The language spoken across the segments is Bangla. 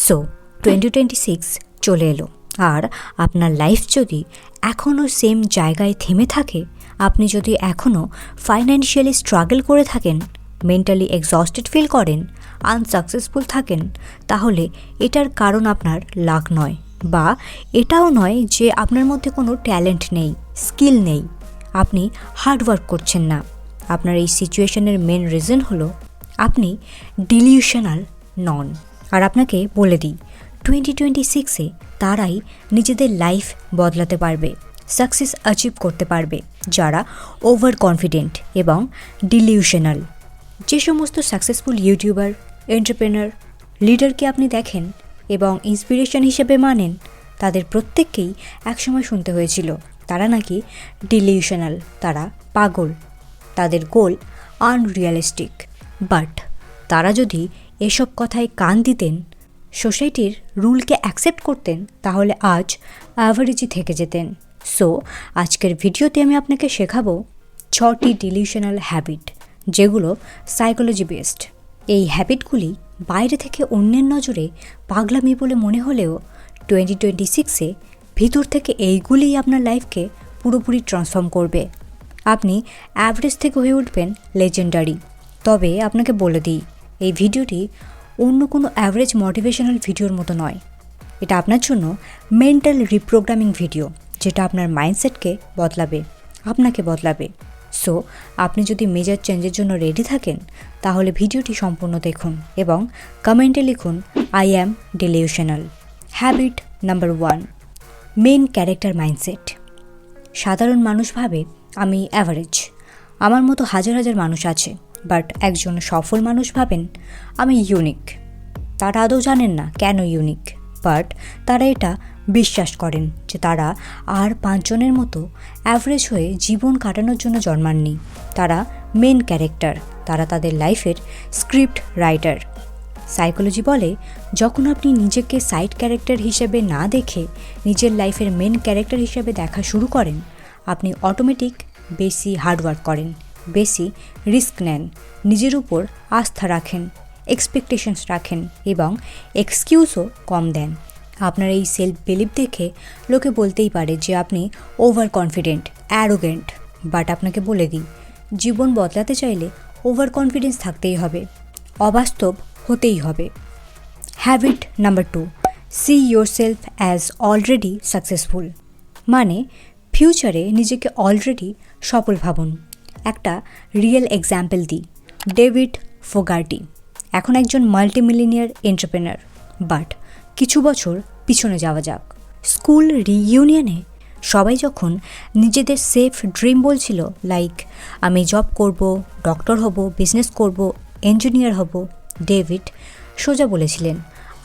সো 2026 চলে এলো, আর আপনার লাইফ যদি এখনও সেম জায়গায় থেমে থাকে, আপনি যদি এখনও ফাইন্যান্সিয়ালি স্ট্রাগল করে থাকেন, মেন্টালি এক্সস্টেড ফিল করেন, আনসাকসেসফুল থাকেন, তাহলে এটার কারণ আপনার লাক নয়, বা এটাও নয় যে আপনার মধ্যে কোনো ট্যালেন্ট নেই, স্কিল নেই, আপনি হার্ডওয়ার্ক করছেন না। আপনার এই সিচুয়েশনের মেন রিজন হলো আপনি ডিলিউশনাল নন। আর আপনাকে বলে দিই, 2026-এ তারাই নিজেদের লাইফ বদলাতে পারবে, সাকসেস অ্যাচিভ করতে পারবে যারা ওভার কনফিডেন্ট এবং ডিলিউশনাল। যে সমস্ত সাকসেসফুল ইউটিউবার, এন্টারপ্রেনার, লিডারকে আপনি দেখেন এবং ইন্সপিরেশন হিসেবে মানেন, তাদের প্রত্যেককেই একসময় শুনতে হয়েছিল তারা নাকি ডিলিউশনাল, তারা পাগল, তাদের গোল আনরিয়ালিস্টিক। বাট তারা যদি এসব কথায় কান দিতেন, সোসাইটির রুলকে অ্যাকসেপ্ট করতেন, তাহলে আজ অ্যাভারেজই থেকে যেতেন। সো আজকের ভিডিওতে আমি আপনাকে শেখাবো 6টি ডিলিউশনাল হ্যাবিট, যেগুলো সাইকোলজি বেসড। এই হ্যাবিটগুলি বাইরে থেকে অন্যের নজরে পাগলামি বলে মনে হলেও 2026-এ ভিতর থেকে এইগুলিই আপনার লাইফকে পুরোপুরি ট্রান্সফর্ম করবে। আপনি অ্যাভারেজ থেকে হয়ে উঠবেন লেজেন্ডারি। তবে আপনাকে বলে দিই, এই ভিডিওটি অন্য কোনো অ্যাভারেজ মোটিভেশনাল ভিডিওর মতো নয়। এটা আপনার জন্য মেন্টাল রিপ্রোগ্রামিং ভিডিও, যেটা আপনার মাইন্ডসেটকে বদলাবে, আপনাকে বদলাবে। সো আপনি যদি মেজর চেঞ্জের জন্য রেডি থাকেন, তাহলে ভিডিওটি সম্পূর্ণ দেখুন এবং কমেন্টে লিখুন I am delusional. Habit number 1, main character mindset. সাধারণ মানুষ ভাবে আমি অ্যাভারেজ, আমার মতো হাজার হাজার মানুষ আছে। বাট একজন সফল মানুষ ভাবেন আমি ইউনিক। তারা আদৌ জানেন না কেন ইউনিক, বাট তারা এটা বিশ্বাস করেন যে তারা আর 5 জনের মতো অ্যাভারেজ হয়ে জীবন কাটানোর জন্য জন্মাননি। তারা মেন ক্যারেক্টার, তারা তাদের লাইফের স্ক্রিপ্ট রাইটার। সাইকোলজি বলে, যখন আপনি নিজেকে সাইড ক্যারেক্টার হিসেবে না দেখে নিজের লাইফের মেন ক্যারেক্টার হিসেবে দেখা শুরু করেন, আপনি অটোমেটিক বেশি হার্ডওয়ার্ক করেন, বেশি রিস্ক নেন, নিজের উপর আস্থা রাখেন, এক্সপেকটেশনস রাখেন এবং এক্সকিউজও কম দেন। আপনার এই সেলফ বিলিভ দেখে লোকে বলতেই পারে যে আপনি ওভার কনফিডেন্ট, অ্যারোগেন্ট। বাট আপনাকে বলে দিই, জীবন বদলাতে চাইলে ওভার কনফিডেন্স থাকতেই হবে, অবাস্তব হতেই হবে। Habit number 2, see yourself as already successful. মানে ফিউচারে নিজেকে অলরেডি সফল ভাবুন। একটা রিয়েল এক্সাম্পল দিই, ডেভিড ফোগার্টি এখন একজন মাল্টিমিলিয়নিয়ার এন্টারপ্রেনার। বাট কিছু বছর পিছনে যাওয়া যাক, স্কুল রিইউনিয়নে সবাই যখন নিজেদের সেফ ড্রিম বলছিল, লাইক আমি জব করব, ডক্টর হব, বিজনেস করব, ইঞ্জিনিয়ার হব, ডেভিড সোজা বলেছিলেন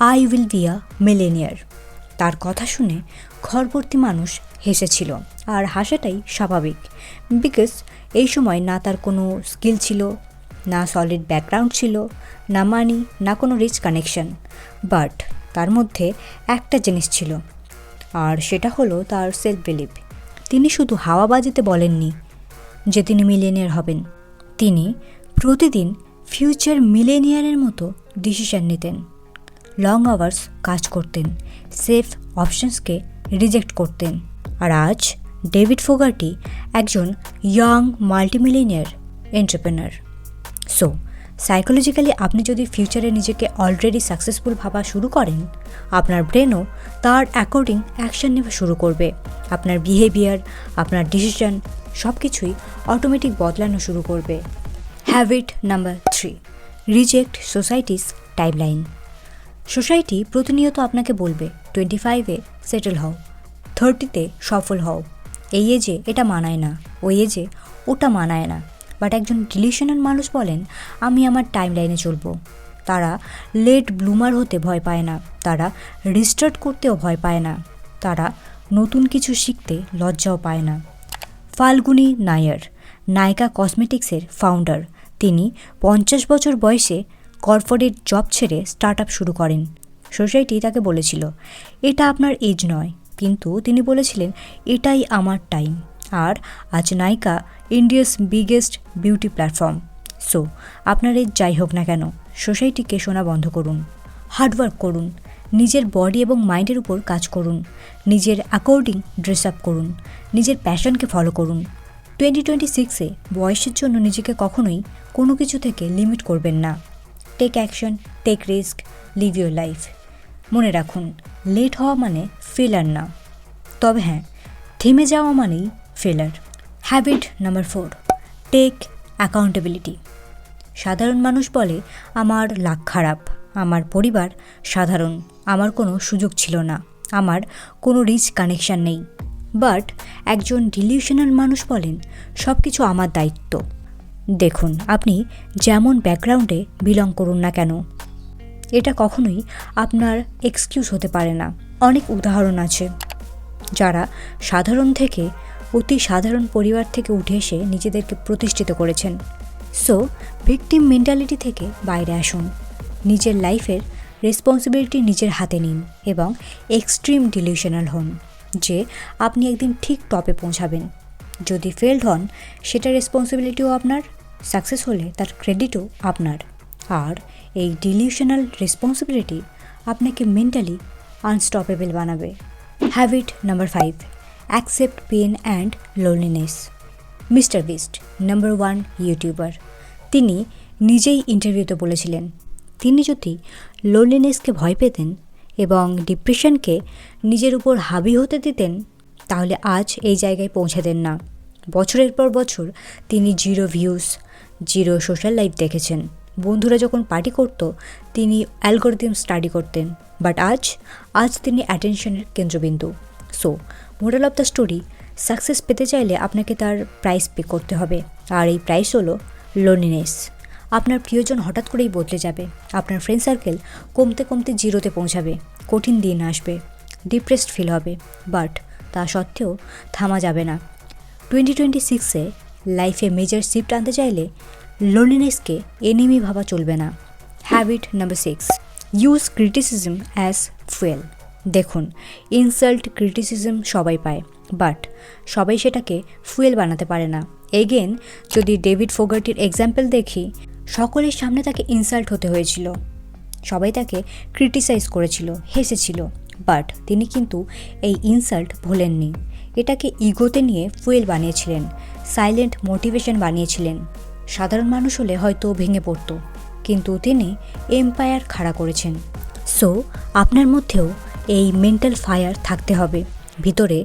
I will be a millionaire. তার কথা শুনে ঘরভর্তি মানুষ হেসেছিল, আর হাসাটাই স্বাভাবিক, বিকজ এই সময় না তার কোনো স্কিল ছিল, না সলিড ব্যাকগ্রাউন্ড ছিল, না মানি, না কোনো রিচ কানেকশন। বাট তার মধ্যে একটা জিনিস ছিল, আর সেটা হলো তার সেলফ বিলিভ। তিনি শুধু হাওয়াবাজিতে বলেননি যে তিনি মিলেনিয়ার হবেন, তিনি প্রতিদিন ফিউচার মিলেনিয়ারের মতো ডিসিশন নিতেন, লং আওয়ার্স কাজ করতেন, সেফ অপশনসকে রিজেক্ট করতেন। আর আজ ডেভিড ফোগার্টি একজন ইয়াং মাল্টিমিলিয়নিয়ার এন্টারপ্রেনার। সো সাইকোলজিক্যালি আপনি যদি ফিউচারে নিজেকে অলরেডি সাকসেসফুল ভাবা শুরু করেন, আপনার ব্রেনও তার অ্যাকর্ডিং অ্যাকশন নেওয়া শুরু করবে। আপনার বিহেভিয়ার, আপনার ডিসিশন সব কিছুই অটোমেটিক বদলানো শুরু করবে। Habit number 3, reject societies timeline. Society প্রতিনিয়ত আপনাকে বলবে 25-এ সেটেল হও, 30-তে সফল হও, এই এজে এটা মানায় না, ওই এজে ওটা মানায় না। বাট একজন ডিলিউশনাল মানুষ বলেন আমি আমার টাইম লাইনে চলবো। তারা লেট ব্লুমার হতে ভয় পায় না, তারা রিস্টার্ট করতেও ভয় পায় না, তারা নতুন কিছু শিখতে লজ্জাও পায় না। ফাল্গুনি নায়ার, নায়িকা কসমেটিক্সের ফাউন্ডার, তিনি 50 বছর বয়সে কর্পোরেট জব ছেড়ে স্টার্ট আপ শুরু করেন। সোসাইটি তাকে বলেছিল এটা আপনার এজ নয়, কিন্তু তিনি বলেছিলেন এটাই আমার টাইম। আর আজ নায়িকা India's biggest beauty platform. So আপনার এজ যাই হোক না কেন, সোসাইটিকে শোনা বন্ধ করুন, হার্ডওয়ার্ক করুন, নিজের বডি এবং মাইন্ডের উপর কাজ করুন, নিজের অ্যাকর্ডিং ড্রেস আপ করুন, নিজের প্যাশনকে ফলো করুন। 2026-এ বয়সের জন্য নিজেকে কখনোই কোনো কিছু থেকে লিমিট করবেন না। Take action, take risk, live your life. মনে রাখুন, লেট হওয়া মানে ফেলার না, তবে হ্যাঁ, থেমে যাওয়া মানেই ফেলার। Habit number 4, take accountability. সাধারণ মানুষ বলে, আমার লাক খারাপ, আমার পরিবার সাধারণ, আমার কোনো সুযোগ ছিল না, আমার কোনো রিচ কানেকশান নেই। বাট একজন ডিলিউশনাল মানুষ বলেন, সব কিছু আমার দায়িত্ব। দেখুন, আপনি যেমন ব্যাকগ্রাউন্ডে বিলং করুন না কেন, এটা কখনোই আপনার এক্সকিউজ হতে পারে না। অনেক উদাহরণ আছে যারা সাধারণ থেকে অতি সাধারণ পরিবার থেকে উঠে এসে নিজেদেরকে প্রতিষ্ঠিত করেছেন। সো ভিকটিম মেন্টালিটি থেকে বাইরে আসুন, নিজের লাইফের রেসপন্সিবিলিটি নিজের হাতে নিন এবং এক্সট্রিম ডিলিউশনাল হন যে আপনি একদিন ঠিক টপে পৌঁছাবেন। যদি ফেলড হন, সেটা রেসপন্সিবিলিটিও আপনার, সাকসেস হলে তার ক্রেডিটও আপনার। আর এই ডিলিউশনাল রেসপন্সিবিলিটি আপনাকে মেন্টালি আনস্টপেবল বানাবে। Habit number 5, accept pain and loneliness. Mister Beast, number 1 YouTuber, তিনি নিজেই ইন্টারভিউতে বলেছিলেন, তিনি যদি লোনলিনেসকে ভয় পেতেন এবং ডিপ্রেশনকে নিজের উপর হাবি হতে দিতেন, তাহলে আজ এই জায়গায় পৌঁছাতেন না। বছরের পর বছর তিনি 0 ভিউজ, 0 সোশ্যাল লাইফ দেখেছেন। বন্ধুরা যখন পার্টি করত, তিনি অ্যালগরিদম স্টাডি করতেন। বাট আজ তিনি অ্যাটেনশনের কেন্দ্রবিন্দু। So moral of the story, success পেতে চাইলে আপনাকে তার প্রাইস পে করতে হবে, আর এই প্রাইস হলো লোনলিনেস। আপনার প্রিয়জন হঠাৎ করেই বদলে যাবে, আপনার ফ্রেন্ড সার্কেল কমতে কমতে 0-তে পৌঁছাবে, কঠিন দিন আসবে, ডিপ্রেসড ফিল হবে, বাট তা সত্ত্বেও থামা যাবে না। 2026-এ লাইফে মেজর শিফট আনতে চাইলে লোনলিনেসকে এনিমি ভাবা চলবে না। Habit number 6, use criticism as fuel. দেখুন, ইনসাল্ট, ক্রিটিসিজম সবাই পায়, বাট সবাই সেটাকে ফুয়েল বানাতে পারে না। এগেন, যদি ডেভিড ফোগার্টির এক্সাম্পল দেখি, সকলের সামনে তাকে ইনসাল্ট হতে হয়েছিল, সবাই তাকে ক্রিটিসাইজ করেছিল, হেসেছিল, বাট তিনি কিন্তু এই ইনসাল্ট ভোলেননি। এটাকে ইগোতে নিয়ে ফুয়েল বানিয়েছিলেন, সাইলেন্ট মোটিভেশন বানিয়েছিলেন। সাধারণ মানুষ হলে হয়তো ভেঙে পড়ত, কিন্তু তিনি এম্পায়ার খাড়া করেছেন। সো আপনার মধ্যেও এই মেন্টাল ফায়ার থাকতে হবে, ভিতরে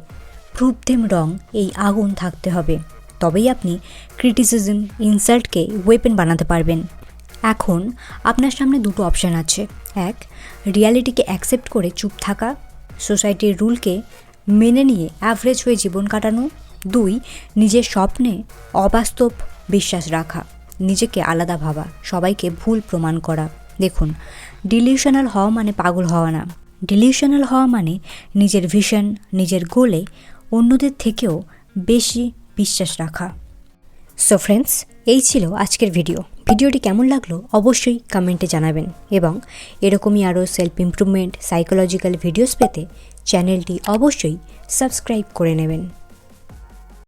প্রুভ দেম রং এই আগুন থাকতে হবে, তবেই আপনি ক্রিটিসিজম, ইনসাল্টকে ওয়েপেন বানাতে পারবেন। এখন আপনার সামনে 2টো অপশান আছে। 1, রিয়ালিটিকে অ্যাকসেপ্ট করে চুপ থাকা, সোসাইটির রুলকে মেনে নিয়ে অ্যাভারেজ হয়ে জীবন কাটানো। 2, নিজের স্বপ্নে অবাস্তব বিশ্বাস রাখা, নিজেকে আলাদা ভাবা, সবাইকে ভুল প্রমাণ করা। দেখুন, ডিলিউশনাল হওয়া মানে পাগল হওয়া না, ডিলিউশনাল হওয়া মানে নিজের ভিশন, নিজের গোলে অন্যদের থেকেও বেশি বিশ্বাস রাখা। সো ফ্রেন্ডস, এই ছিল আজকের ভিডিওটি কেমন লাগলো অবশ্যই কমেন্টে জানাবেন, এবং এরকমই আরও সেলফ ইমপ্রুভমেন্ট, সাইকোলজিক্যাল ভিডিওস পেতে চ্যানেলটি অবশ্যই সাবস্ক্রাইব করে নেবেন।